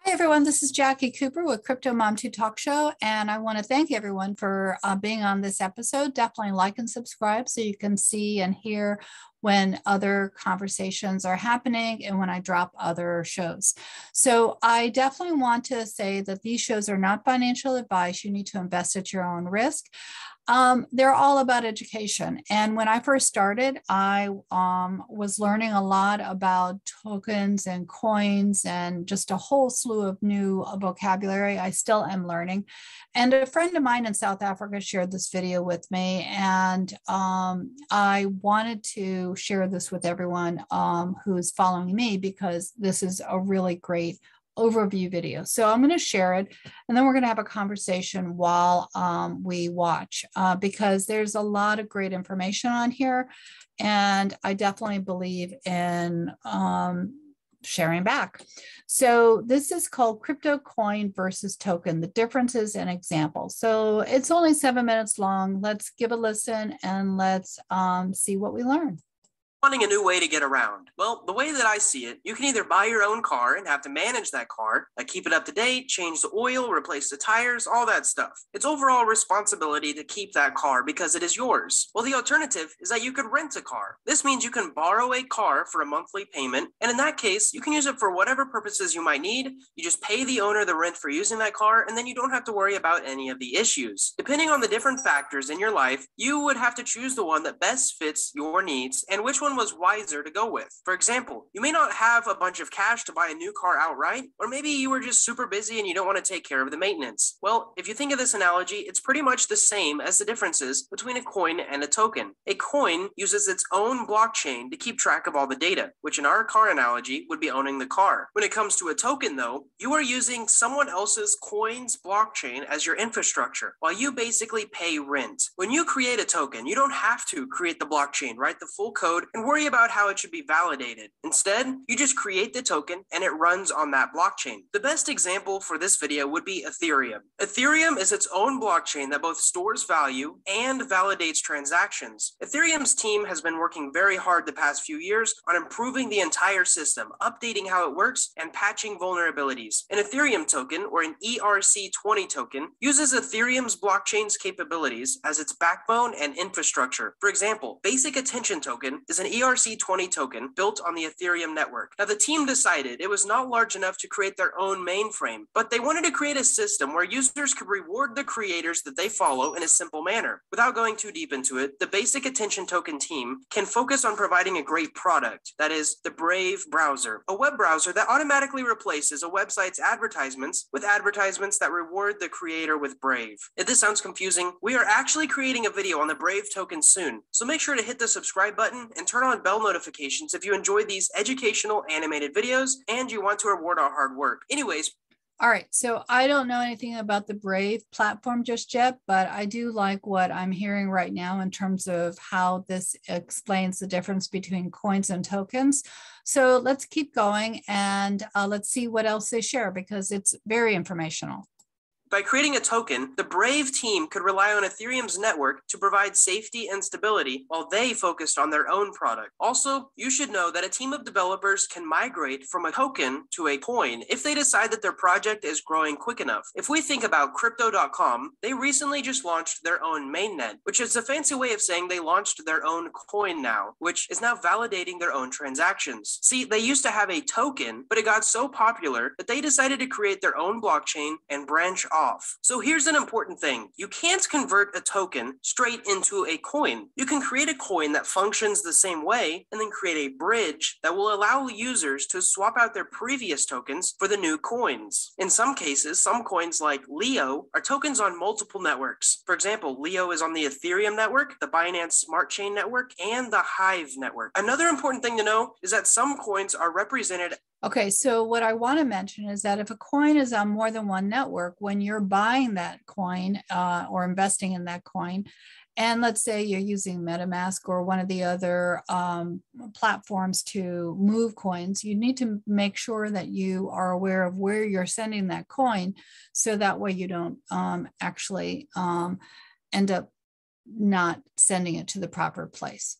Hey everyone, this is Jackie Cooper with Crypto Mom 2 Talk Show, and I want to thank everyone for being on this episode. Definitely like and subscribe so you can see and hear when other conversations are happening and when I drop other shows. So I definitely want to say that these shows are not financial advice. You need to invest at your own risk. They're all about education. And when I first started, I was learning a lot about tokens and coins and just a whole slew of new vocabulary. I still am learning. And a friend of mine in South Africa shared this video with me. And I wanted to share this with everyone who's following me because this is a really great overview video. So I'm going to share it and then we're going to have a conversation while we watch because there's a lot of great information on here. And I definitely believe in sharing back. So this is called crypto coin versus token, the differences and examples. So it's only 7 minutes long. Let's give a listen and let's see what we learn. Wanting a new way to get around. Well, the way that I see it, you can either buy your own car and have to manage that car, like keep it up to date, change the oil, replace the tires, all that stuff. It's overall responsibility to keep that car because it is yours. Well, the alternative is that you could rent a car. This means you can borrow a car for a monthly payment, and in that case, you can use it for whatever purposes you might need. You just pay the owner the rent for using that car, and then you don't have to worry about any of the issues. Depending on the different factors in your life, you would have to choose the one that best fits your needs and which one was wiser to go with. For example, you may not have a bunch of cash to buy a new car outright, or maybe you were just super busy and you don't want to take care of the maintenance. Well, if you think of this analogy, it's pretty much the same as the differences between a coin and a token. A coin uses its own blockchain to keep track of all the data, which in our car analogy would be owning the car. When it comes to a token though, you are using someone else's coin's blockchain as your infrastructure, while you basically pay rent. When you create a token, you don't have to create the blockchain, write the full code, and worry about how it should be validated. Instead, you just create the token and it runs on that blockchain. The best example for this video would be Ethereum. Ethereum is its own blockchain that both stores value and validates transactions. Ethereum's team has been working very hard the past few years on improving the entire system, updating how it works, and patching vulnerabilities. An Ethereum token, or an ERC20 token, uses Ethereum's blockchain's capabilities as its backbone and infrastructure. For example, Basic Attention Token is an ERC20 token built on the Ethereum network. Now, the team decided it was not large enough to create their own mainframe, but they wanted to create a system where users could reward the creators that they follow in a simple manner. Without going too deep into it, the Basic Attention Token team can focus on providing a great product, that is, the Brave browser, a web browser that automatically replaces a website's advertisements with advertisements that reward the creator with Brave. If this sounds confusing, we are actually creating a video on the Brave token soon, so make sure to hit the subscribe button and turn on bell notifications if you enjoy these educational animated videos and you want to reward our hard work. Anyways. All right, so I don't know anything about the Brave platform just yet, but I do like what I'm hearing right now in terms of how this explains the difference between coins and tokens. So let's keep going and let's see what else they share because it's very informational. By creating a token, the Brave team could rely on Ethereum's network to provide safety and stability while they focused on their own product. Also, you should know that a team of developers can migrate from a token to a coin if they decide that their project is growing quick enough. If we think about crypto.com, they recently just launched their own mainnet, which is a fancy way of saying they launched their own coin now, which is now validating their own transactions. See, they used to have a token, but it got so popular that they decided to create their own blockchain and branch off. So here's an important thing. You can't convert a token straight into a coin. You can create a coin that functions the same way and then create a bridge that will allow users to swap out their previous tokens for the new coins. In some cases, some coins like Leo are tokens on multiple networks. For example, Leo is on the Ethereum network, the Binance Smart Chain network, and the Hive network. Another important thing to know is that some coins are represented. Okay, so what I want to mention is that if a coin is on more than one network, when you're buying that coin or investing in that coin, and let's say you're using MetaMask or one of the other platforms to move coins, you need to make sure that you are aware of where you're sending that coin, so that way you don't actually end up not sending it to the proper place.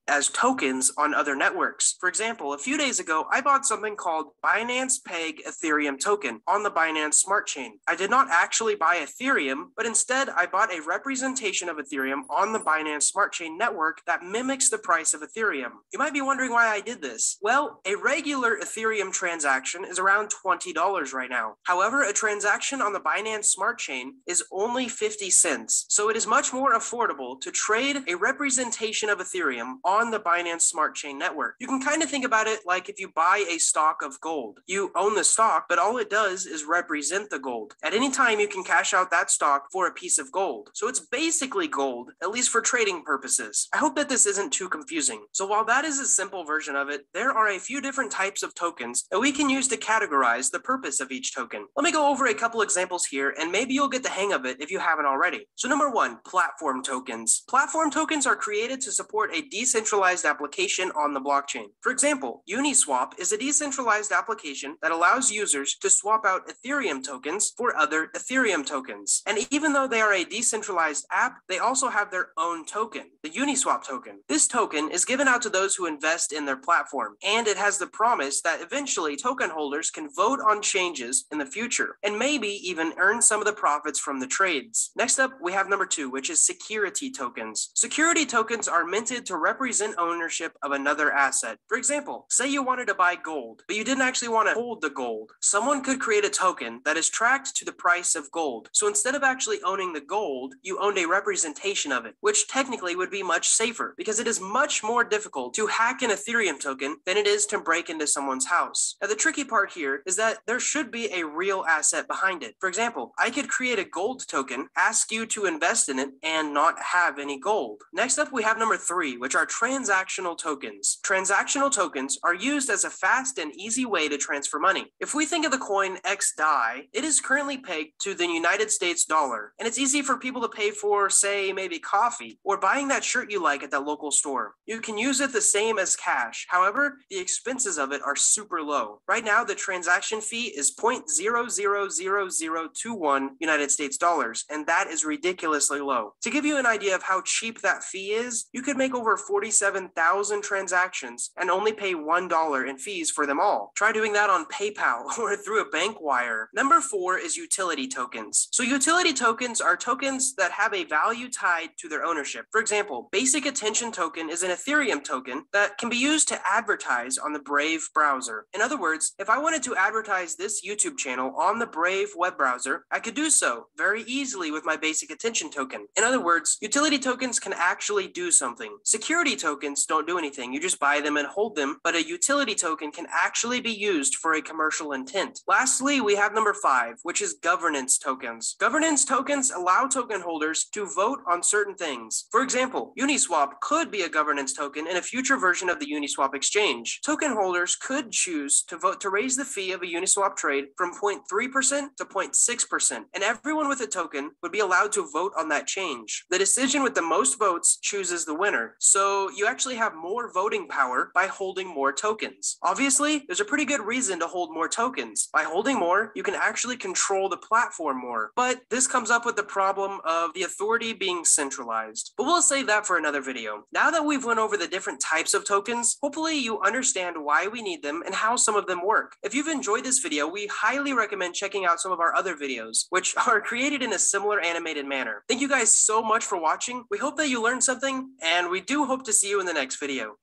as tokens on other networks. For example, a few days ago, I bought something called Binance Peg Ethereum token on the Binance Smart Chain. I did not actually buy Ethereum, but instead I bought a representation of Ethereum on the Binance Smart Chain network that mimics the price of Ethereum. You might be wondering why I did this. Well, a regular Ethereum transaction is around $20 right now. However, a transaction on the Binance Smart Chain is only 50 cents, so it is much more affordable to trade a representation of Ethereum on the Binance Smart Chain network. You can kind of think about it like if you buy a stock of gold. You own the stock, but all it does is represent the gold. At any time, you can cash out that stock for a piece of gold. So it's basically gold, at least for trading purposes. I hope that this isn't too confusing. So while that is a simple version of it, there are a few different types of tokens that we can use to categorize the purpose of each token. Let me go over a couple examples here, and maybe you'll get the hang of it if you haven't already. So number one, platform tokens. Platform tokens are created to support a decentralized application on the blockchain. For example, Uniswap is a decentralized application that allows users to swap out Ethereum tokens for other Ethereum tokens. And even though they are a decentralized app, they also have their own token, the Uniswap token. This token is given out to those who invest in their platform, and it has the promise that eventually token holders can vote on changes in the future, and maybe even earn some of the profits from the trades. Next up, we have number two, which is security tokens. Security tokens are minted to represent ownership of another asset. For example, say you wanted to buy gold, but you didn't actually want to hold the gold. Someone could create a token that is tracked to the price of gold. So instead of actually owning the gold, you owned a representation of it, which technically would be much safer because it is much more difficult to hack an Ethereum token than it is to break into someone's house. Now, the tricky part here is that there should be a real asset behind it. For example, I could create a gold token, ask you to invest in it, and not have any gold. Next up, we have number three, which are transactional tokens. Transactional tokens are used as a fast and easy way to transfer money. If we think of the coin XDAI, it is currently pegged to the United States dollar, and it's easy for people to pay for, say, maybe coffee or buying that shirt you like at that local store. You can use it the same as cash. However, the expenses of it are super low. Right now, the transaction fee is 0.000021 United States dollars, and that is ridiculously low. To give you an idea of how cheap that fee is, you could make over 47,000 transactions and only pay $1 in fees for them all. Try doing that on PayPal or through a bank wire. Number four is utility tokens. So utility tokens are tokens that have a value tied to their ownership. For example, Basic Attention Token is an Ethereum token that can be used to advertise on the Brave browser. In other words, if I wanted to advertise this YouTube channel on the Brave web browser, I could do so very easily with my Basic Attention Token. In other words, utility tokens can actually do something. Security tokens don't do anything. You just buy them and hold them, but a utility token can actually be used for a commercial intent. Lastly, we have number five, which is governance tokens. Governance tokens allow token holders to vote on certain things. For example, Uniswap could be a governance token in a future version of the Uniswap exchange. Token holders could choose to vote to raise the fee of a Uniswap trade from 0.3% to 0.6%, and everyone with a token would be allowed to vote on that change. The decision with the most votes chooses the winner, so you actually have more voting power by holding more tokens. Obviously, there's a pretty good reason to hold more tokens. By holding more, you can actually control the platform more, but this comes up with the problem of the authority being centralized. But we'll save that for another video. Now that we've went over the different types of tokens, hopefully you understand why we need them and how some of them work. If you've enjoyed this video, we highly recommend checking out some of our other videos, which are created in a similar animated manner. Thank you guys so much for watching. We hope that you learned something, and we do hope to see you in the next video.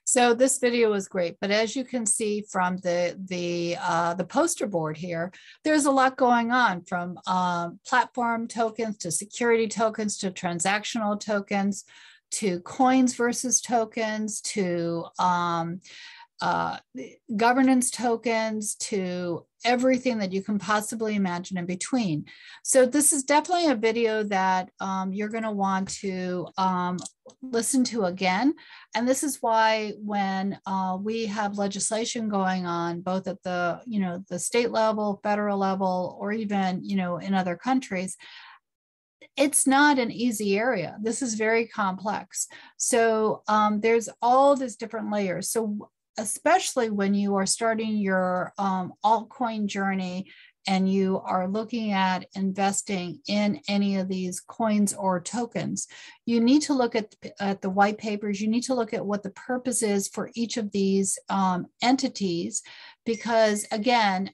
So this video was great, but as you can see from the poster board here, there's a lot going on, from platform tokens to security tokens to transactional tokens to coins versus tokens to governance tokens to everything that you can possibly imagine in between. So this is definitely a video that you're going to want to listen to again. And this is why when we have legislation going on, both at the, the state level, federal level, or even, in other countries, it's not an easy area. This is very complex. So there's all these different layers. So especially when you are starting your altcoin journey, and you are looking at investing in any of these coins or tokens, you need to look at the white papers. You need to look at what the purpose is for each of these entities, because again,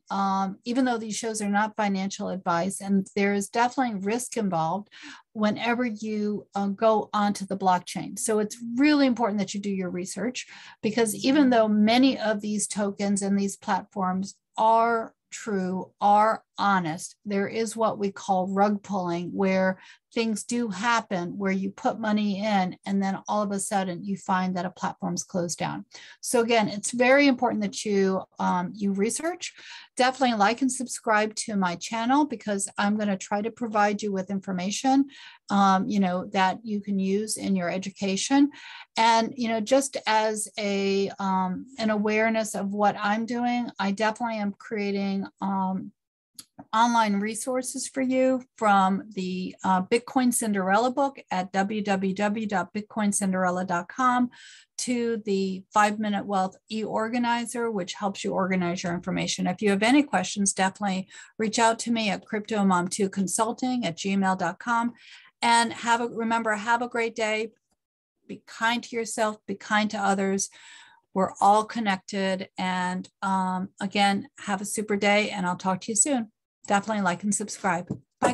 even though these shows are not financial advice, and there is definitely risk involved whenever you go onto the blockchain. So it's really important that you do your research, because even though many of these tokens and these platforms are true, are honest, there is what we call rug pulling, where things do happen where you put money in and then all of a sudden you find that a platform's closed down. So again, it's very important that you research. Definitely like and subscribe to my channel, because I'm going to try to provide you with information that you can use in your education. And just as an awareness of what I'm doing, I definitely am creating online resources for you, from the Bitcoin Cinderella book at www.bitcoincinderella.com to the 5-Minute Wealth e-organizer, which helps you organize your information. If you have any questions, definitely reach out to me at cryptomom2consulting@gmail.com. And remember, have a great day. Be kind to yourself, be kind to others. We're all connected. And again, have a super day, and I'll talk to you soon. Definitely like and subscribe. Bye.